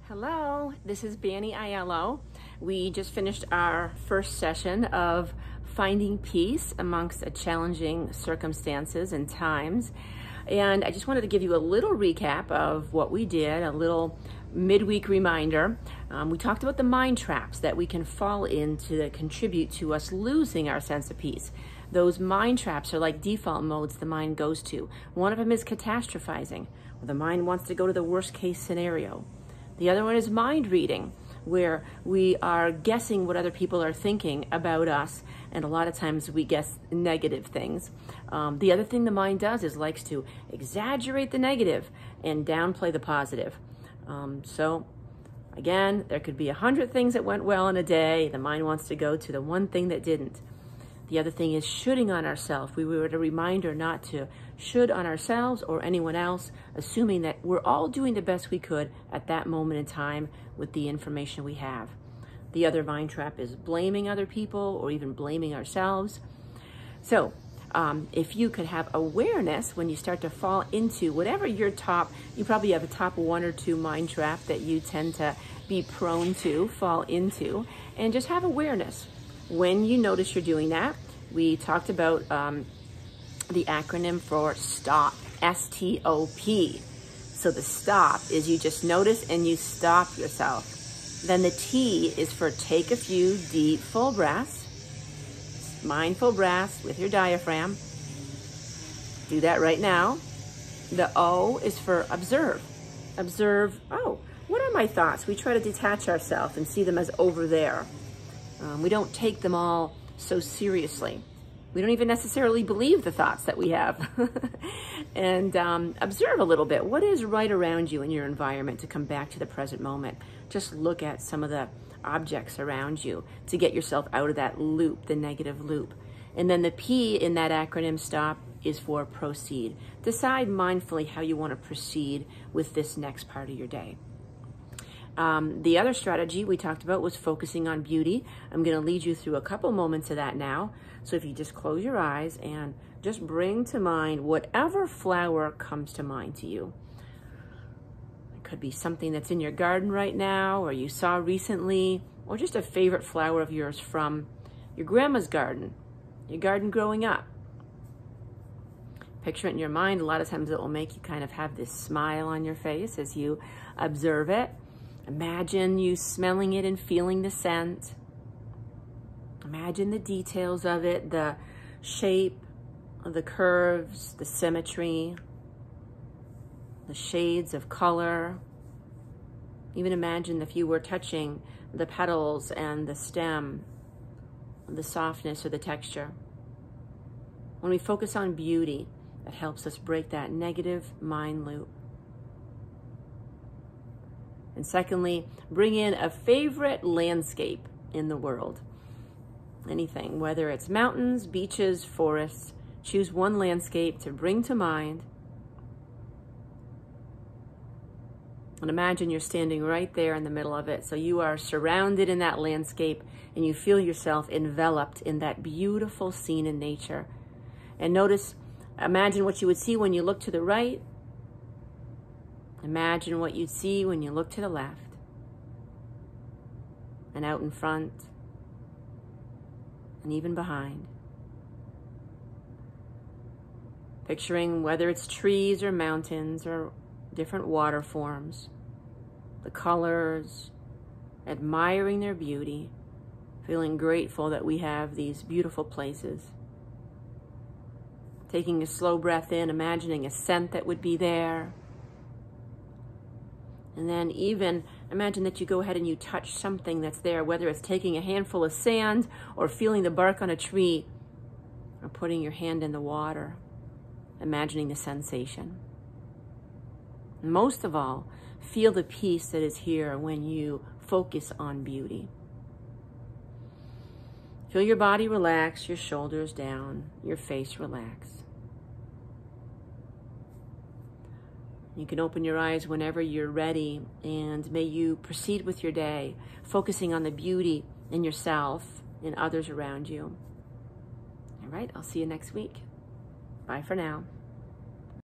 Hello, this is Banny Aiello. We just finished our first session of finding peace amongst challenging circumstances and times. And I just wanted to give you a little recap of what we did, a little midweek reminder. We talked about the mind traps that we can fall into that contribute to us losing our sense of peace. Those mind traps are like default modes the mind goes to. One of them is catastrophizing, where the mind wants to go to the worst case scenario. The other one is mind reading, where we are guessing what other people are thinking about us, and a lot of times we guess negative things. The other thing the mind does is likes to exaggerate the negative and downplay the positive. So again, there could be 100 things that went well in a day. The mind wants to go to the one thing that didn't. The other thing is shoulding on ourselves. We were a reminder not to should on ourselves or anyone else, assuming that we're all doing the best we could at that moment in time with the information we have. The other mind trap is blaming other people or even blaming ourselves. So if you could have awareness when you start to fall into whatever your you probably have a top 1 or 2 mind trap that you tend to be prone to fall into, and just have awareness. When you notice you're doing that, we talked about the acronym for STOP, S-T-O-P. So the stop is you just notice and you stop yourself. Then the T is for take a few deep, full breaths, mindful breaths with your diaphragm. Do that right now. The O is for observe. Observe, oh, what are my thoughts? We try to detach ourselves and see them as over there. We don't take them all so seriously. We don't even necessarily believe the thoughts that we have. And observe a little bit. What is right around you in your environment to come back to the present moment? Just look at some of the objects around you to get yourself out of that loop, the negative loop. And then the P in that acronym STOP is for proceed. Decide mindfully how you want to proceed with this next part of your day. The other strategy we talked about was focusing on beauty. I'm going to lead you through a couple moments of that now. So if you just close your eyes and just bring to mind whatever flower comes to mind to you. It could be something that's in your garden right now, or you saw recently, or just a favorite flower of yours from your grandma's garden, your garden growing up. Picture it in your mind. A lot of times it will make you kind of have this smile on your face as you observe it. Imagine you smelling it and feeling the scent. Imagine the details of it, the shape, the curves, the symmetry, the shades of color. Even imagine if you were touching the petals and the stem, the softness or the texture. When we focus on beauty, that helps us break that negative mind loop. And secondly, bring in a favorite landscape in the world. Anything, whether it's mountains, beaches, forests, choose one landscape to bring to mind. And imagine you're standing right there in the middle of it. So you are surrounded in that landscape and you feel yourself enveloped in that beautiful scene in nature. And notice, imagine what you would see when you look to the right. Imagine what you'd see when you look to the left and out in front and even behind. Picturing whether it's trees or mountains or different water forms, the colors, admiring their beauty, feeling grateful that we have these beautiful places. Taking a slow breath in, imagining a scent that would be there. And then even imagine that you go ahead and you touch something that's there, whether it's taking a handful of sand or feeling the bark on a tree or putting your hand in the water, imagining the sensation. And most of all, feel the peace that is here when you focus on beauty. Feel your body relax, your shoulders down, your face relax. You can open your eyes whenever you're ready, and may you proceed with your day, focusing on the beauty in yourself and others around you. All right, I'll see you next week. Bye for now.